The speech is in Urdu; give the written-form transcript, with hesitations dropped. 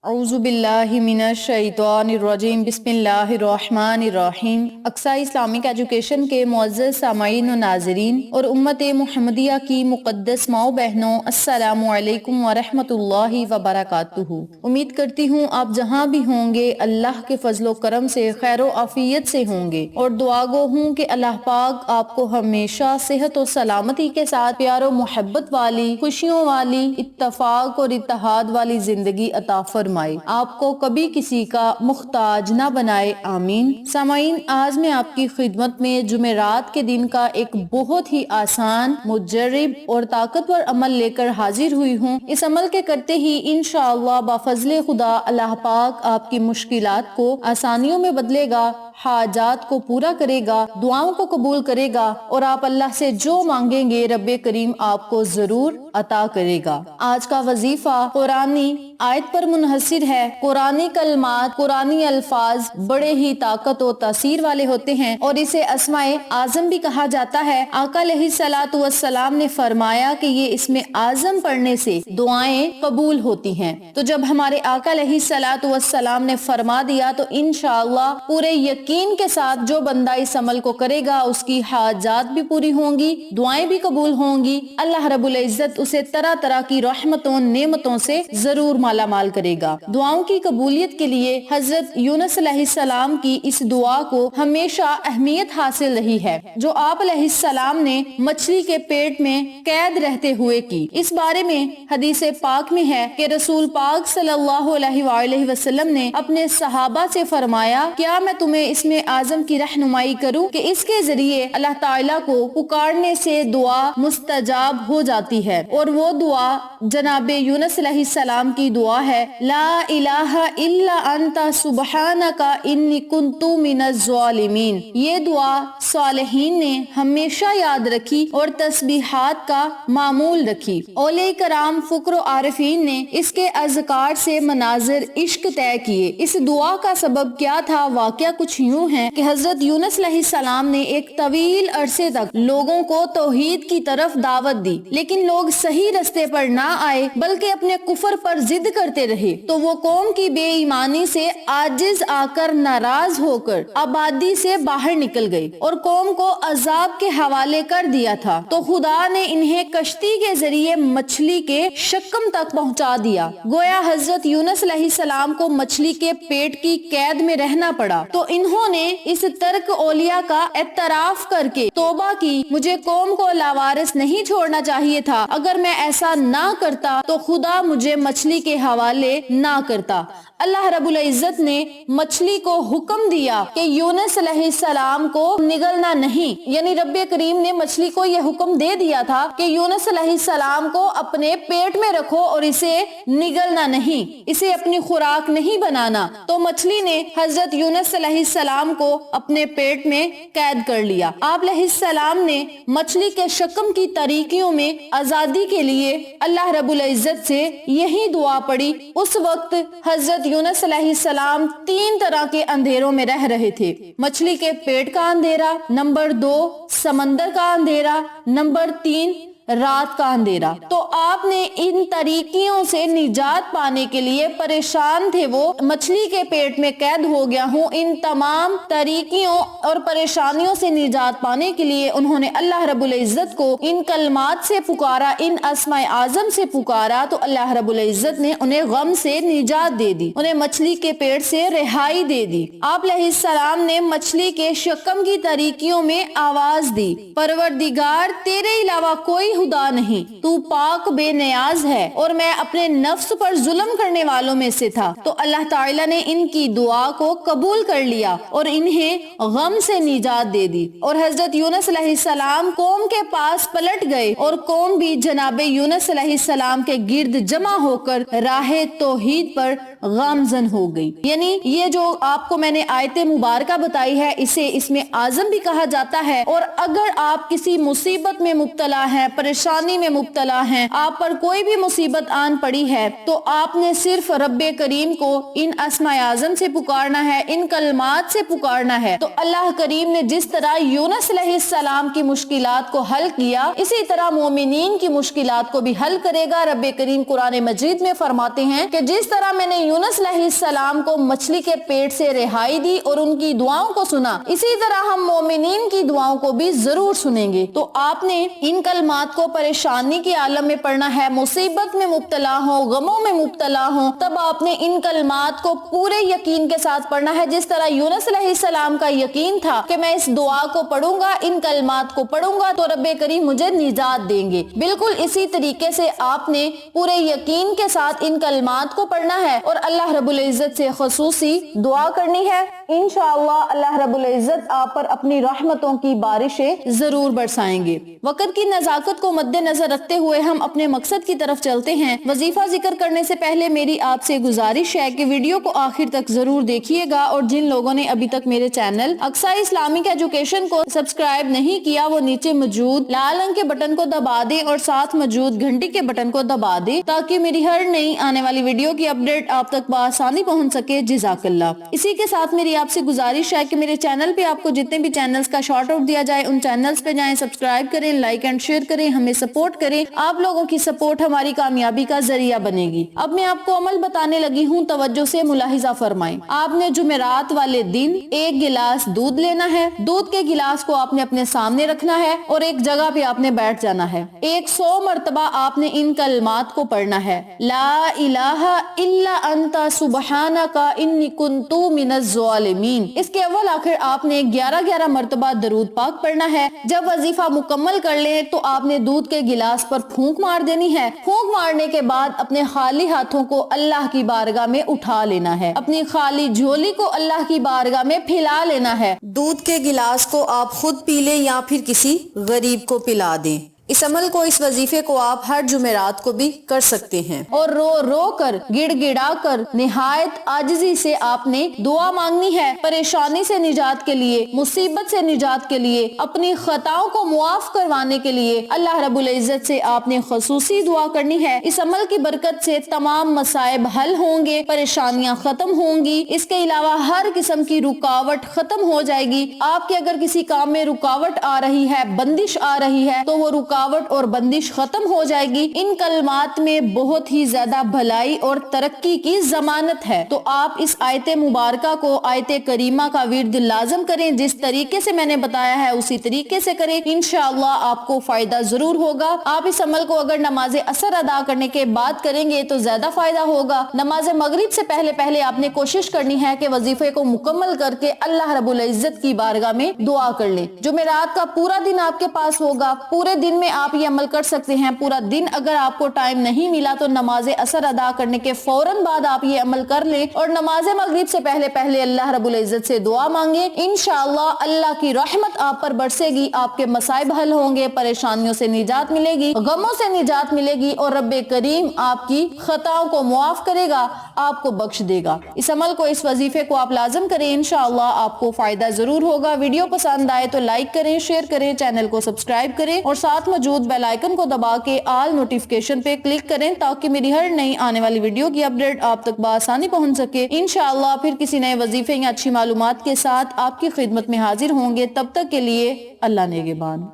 اعوذ باللہ من الشیطان الرجیم بسم اللہ الرحمن الرحیم۔ اقصی اسلامک ایجوکیشن کے معزز سامعین و ناظرین اور امت محمدیہ کی مقدس ماؤں بہنوں، السلام علیکم ورحمۃ اللہ وبرکاتہ۔ امید کرتی ہوں آپ جہاں بھی ہوں گے اللہ کے فضل و کرم سے خیر و عافیت سے ہوں گے، اور دعا گو ہوں کہ اللہ پاک آپ کو ہمیشہ صحت و سلامتی کے ساتھ پیار و محبت والی، خوشیوں والی، اتفاق اور اتحاد والی زندگی عطا فرمائے، آپ کو کبھی کسی کا محتاج نہ بنائے، آمین۔ سامعین، آج میں آپ کی خدمت میں جمعرات کے دن کا ایک بہت ہی آسان، مجرب اور طاقتور عمل لے کر حاضر ہوئی ہوں۔ اس عمل کے کرتے ہی انشاءاللہ بفضل خدا اللہ پاک آپ کی مشکلات کو آسانیوں میں بدلے گا، حاجات کو پورا کرے گا، دعاؤں کو قبول کرے گا، اور آپ اللہ سے جو مانگیں گے رب کریم آپ کو ضرور عطا کرے گا۔ آج کا وظیفہ قرآنی آیت پر منحصر ہے۔ قرآنی کلمات، قرآنی الفاظ بڑے ہی طاقت و تاثیر والے ہوتے ہیں، اور اسے اسماء اعظم بھی کہا جاتا ہے۔ آقا علیہ الصلوۃ والسلام نے فرمایا کہ یہ اسم اعظم پڑھنے سے دعائیں قبول ہوتی ہیں۔ تو جب ہمارے آقا علیہ الصلوۃ والسلام نے فرما دیا تو انشاءاللہ پورے یقین کے ساتھ جو بندہ اس عمل کو کرے گا اس کی حاجات بھی پوری ہوں گی، دعائیں بھی قبول ہوں گی، اللہ رب العزت اسے طرح طرح کی رحمتوں نعمتوں سے ضرور مالا مال کرے گا۔ دعاؤں کی قبولیت کے لیے حضرت یونس علیہ السلام کی اس دعا کو ہمیشہ اہمیت حاصل رہی ہے، جو آپ علیہ السلام نے مچھلی کے پیٹ میں قید رہتے ہوئے کی۔ اس بارے میں حدیث پاک میں ہے کہ رسول پاک صلی اللہ علیہ وآلہ وسلم نے اپنے صحابہ سے فرمایا، کیا میں تمہیں اسم اعظم کی رہنمائی کروں کہ اس کے ذریعے اللہ تعالیٰ کو پکارنے سے دعا مستجاب ہو جاتی ہے؟ اور وہ دعا جناب یونس علیہ السلام کی دعا ہے، لا الہ الا انت سبحانک انی کنت من الظالمین۔ یہ دعا صالحین نے ہمیشہ یاد رکھی اور تسبیحات کا معمول رکھی۔ اولیاء کرام فقر و عارفین نے اس کے اذکار سے مناظر عشق طے کیے۔ اس دعا کا سبب کیا تھا؟ واقعہ کچھ یوں ہے کہ حضرت یونس علیہ السلام نے ایک طویل عرصے تک لوگوں کو توحید کی طرف دعوت دی، لیکن لوگ صحیح رستے پر نہ آئے بلکہ اپنے کفر پر ضد کرتے رہے۔ تو وہ قوم کی بے ایمانی سے عاجز آ کر ناراض ہو کر آبادی سے باہر نکل گئے اور قوم کو عذاب کے حوالے کر دیا تھا۔ تو خدا نے انہیں کشتی کے ذریعے مچھلی کے شکم تک پہنچا دیا، گویا حضرت یونس علیہ السلام کو مچھلی کے پیٹ کی قید میں رہنا پڑا۔ تو انہوں نے اس ترک اولیاء کا اعتراف کر کے توبہ کی، مجھے قوم کو لاوارث نہیں چھوڑنا چاہیے تھا، اگر میں ایسا نہ کرتا تو خدا مجھے مچھلی کے حوالے نہ کرتا۔ اللہ رب العزت نے مچھلی کو حکم دیا کہ یونس علیہ السلام کو نگلنا نہیں، یعنی رب کریم نے مچھلی کو یہ حکم دے دیا تھا کہ یونس علیہ السلام کو اپنے پیٹ میں رکھو اور اسے نگلنا نہیں، اسے اپنی خوراک نہیں بنانا۔ تو مچھلی نے حضرت یونس علیہ السلام کو اپنے پیٹ میں قید کر لیا۔ آپ علیہ السلام نے مچھلی کے شکم کی تاریکیوں میں آزادی کے لیے اللہ رب العزت سے یہی دعا پڑھی۔ اس وقت حضرت یونس علیہ السلام 3 طرح کے اندھیروں میں رہ رہے تھے، مچھلی کے پیٹ کا اندھیرا، نمبر 2 سمندر کا اندھیرا، نمبر 3 رات کا اندھیرا۔ تو آپ نے ان تاریکیوں سے نجات پانے کے لیے پریشان تھے، وہ مچھلی کے پیٹ میں قید ہو گیا ہوں، ان تمام تاریکیوں اور پریشانیوں سے نجات پانے کے لیے انہوں نے اللہ رب العزت کو ان کلمات سے پکارا، ان اسماء اعظم سے پکارا، تو اللہ رب العزت نے انہیں غم سے نجات دے دی، انہیں مچھلی کے پیٹ سے رہائی دے دی۔ آپ علیہ السلام نے مچھلی کے شکم کی تاریکیوں میں آواز دی، پروردگار تیرے علاوہ کوئی خدا نہیں، تو پاک بے نیاز ہے اور میں اپنے نفس پر ظلم کرنے والوں میں سے تھا۔ تو اللہ تعالیٰ نے ان کی دعا کو قبول کر لیا اور انہیں غم سے نجات دے دی، اور حضرت یونس علیہ السلام قوم کے پاس پلٹ گئے اور قوم بھی جناب یونس علیہ السلام کے گرد جمع ہو کر راہ توحید پر گامزن ہو گئی۔ یعنی یہ جو آپ کو میں نے آیت مبارکہ بتائی ہے، اسے اسم اعظم بھی کہا جاتا ہے، اور اگر آپ کسی مصیبت میں مبتلا ہیں، پریشانی میں مبتلا ہیں، آپ پر کوئی بھی مصیبت آن پڑی ہے، تو آپ نے صرف رب کریم کو ان اسماء اعظم سے پکارنا ہے، ان کلمات سے پکارنا ہے۔ تو اللہ کریم نے جس طرح یونس علیہ السلام کی مشکلات کو حل کیا، اسی طرح مومنین کی مشکلات کو بھی حل کرے گا۔ رب کریم قرآن مجید میں فرماتے ہیں کہ جس طرح میں نے یونس علیہ السلام کو مچھلی کے پیٹ سے رہائی دی اور ان کی دعاؤں کو سنا، اسی طرح ہم مومنین کی دعاؤں کو بھی ضرور سنیں گے۔ تو آپ نے ان کلمات کو پریشانی کے عالم میں پڑھنا ہے، مصیبت میں مبتلا ہو، غموں میں مبتلا ہو، تب آپ نے ان کلمات کو پورے یقین کے ساتھ پڑھنا ہے، جس طرح یونس علیہ السلام کا یقین تھا کہ میں اس دعا کو پڑھوں گا، ان کلمات کو پڑھوں گا تو رب کریم مجھے نجات دیں گے۔ بالکل اسی طریقے سے آپ نے پورے یقین کے ساتھ ان کلمات کو پڑھنا ہے اور اللہ رب العزت سے خصوصی دعا کرنی ہے۔ انشاءاللہ اللہ رب العزت آپ پر اپنی رحمتوں کی بارشیں ضرور برسائیں گے۔ وقت کی نزاکت کو مد نظر رکھتے ہوئے ہم اپنے مقصد کی طرف چلتے ہیں۔ وظیفہ ذکر کرنے سے پہلے میری آپ سے گزارش ہے کہ ویڈیو کو آخر تک ضرور دیکھیے گا، اور جن لوگوں نے ابھی تک میرے چینل اقصی اسلامک ایجوکیشن کو سبسکرائب نہیں کیا، وہ نیچے موجود لال رنگ کے بٹن کو دبا دیں اور ساتھ موجود گھنٹی کے بٹن کو دبا دیں تاکہ میری ہر نئی آنے والی ویڈیو کی اپڈیٹ آپ تک بآسانی پہنچ سکے۔ جزاک اللہ۔ اسی کے ساتھ میری آپ سے گزارش ہے کہ میرے چینل پہ آپ کو جتنے بھی چینلز کا شارٹ آؤٹ دیا جائے ان چینلز پہ جائیں، سبسکرائب کریں، لائک اینڈ شیئر کریں، ہمیں سپورٹ کریں۔ آپ لوگوں کی سپورٹ ہماری کامیابی کا ذریعہ بنے گی۔ اب میں آپ کو عمل بتانے لگی ہوں، توجہ سے ملاحظہ فرمائیں۔ آپ نے جمعرات والے دن ایک گلاس دودھ لینا ہے، دودھ کے گلاس کو آپ نے اپنے سامنے رکھنا ہے اور ایک جگہ پہ آپ نے بیٹھ جانا ہے۔ 100 مرتبہ آپ نے ان کلمات کو پڑھنا ہے، لا الہ الا انت سبحانک انی کنت من الظالمین۔ اس کے اول آخر آپ نے 11 مرتبہ درود پاک پڑھنا ہے۔ جب وظیفہ مکمل کر لیں تو آپ نے دودھ کے گلاس پر پھونک مار دینی ہے۔ پھونک مارنے کے بعد اپنے خالی ہاتھوں کو اللہ کی بارگاہ میں اٹھا لینا ہے، اپنی خالی جھولی کو اللہ کی بارگاہ میں پھیلا لینا ہے۔ دودھ کے گلاس کو آپ خود پی لیں یا پھر کسی غریب کو پلا دیں۔ اس عمل کو، اس وظیفے کو آپ ہر جمعرات کو بھی کر سکتے ہیں، اور رو رو کر، گڑ گڑا کر، نہایت عاجزی سے آپ نے دعا مانگنی ہے، پریشانی سے نجات کے لیے، مصیبت سے نجات کے لیے، اپنی خطاؤں کو معاف کروانے کے لیے اللہ رب العزت سے آپ نے خصوصی دعا کرنی ہے۔ اس عمل کی برکت سے تمام مصائب حل ہوں گے، پریشانیاں ختم ہوں گی، اس کے علاوہ ہر قسم کی رکاوٹ ختم ہو جائے گی۔ آپ کے اگر کسی کام میں رکاوٹ آ رہی ہے، بندش آ رہی ہے، تو وہ رکاوٹ اور بندش ختم ہو جائے گی۔ ان کلمات میں بہت ہی زیادہ بھلائی اور ترقی کی ضمانت ہے۔ تو آپ اس آیت مبارکہ کو، آیت کریمہ کا ورد لازم کریں، جس طریقے سے میں نے بتایا ہے اسی طریقے سے کریں، انشاءاللہ آپ کو فائدہ ضرور ہوگا۔ آپ اس عمل کو اگر نماز عصر ادا کرنے کے بعد کریں گے تو زیادہ فائدہ ہوگا۔ نماز مغرب سے پہلے آپ نے کوشش کرنی ہے کہ وظیفے کو مکمل کر کے اللہ رب العزت کی بارگاہ میں دعا کر لیں۔ جمعرات کا پورا دن آپ کے پاس ہوگا، پورے دن میں آپ یہ عمل کر سکتے ہیں۔ پورا دن اگر آپ کو ٹائم نہیں ملا تو نماز عصر ادا کرنے کے فوراً بعد آپ یہ عمل کر لیں اور نماز مغرب سے پہلے اللہ رب العزت سے دعا مانگیں۔ انشاءاللہ اللہ کی رحمت آپ پر برسے گی، آپ کے مصائب حل ہوں گے، پریشانیوں سے نجات ملے گی، غموں سے نجات ملے گی، اور رب کریم آپ کی خطاؤں کو معاف کرے گا، آپ کو بخش دے گا۔ اس عمل کو، اس وظیفے کو آپ لازم کریں، انشاءاللہ آپ کو فائدہ ضرور ہوگا۔ ویڈیو پسند آئے تو لائک کریں، شیئر کریں، چینل کو سبسکرائب کریں اور ساتھ موجود بیل آئیکن کو دبا کے آل نوٹیفیکیشن پہ کلک کریں تاکہ میری ہر نئی آنے والی ویڈیو کی اپڈیٹ آپ تک بآسانی پہنچ سکے۔ انشاءاللہ پھر کسی نئے وظیفے یا اچھی معلومات کے ساتھ آپ کی خدمت میں حاضر ہوں گے۔ تب تک کے لیے اللہ نگہبان۔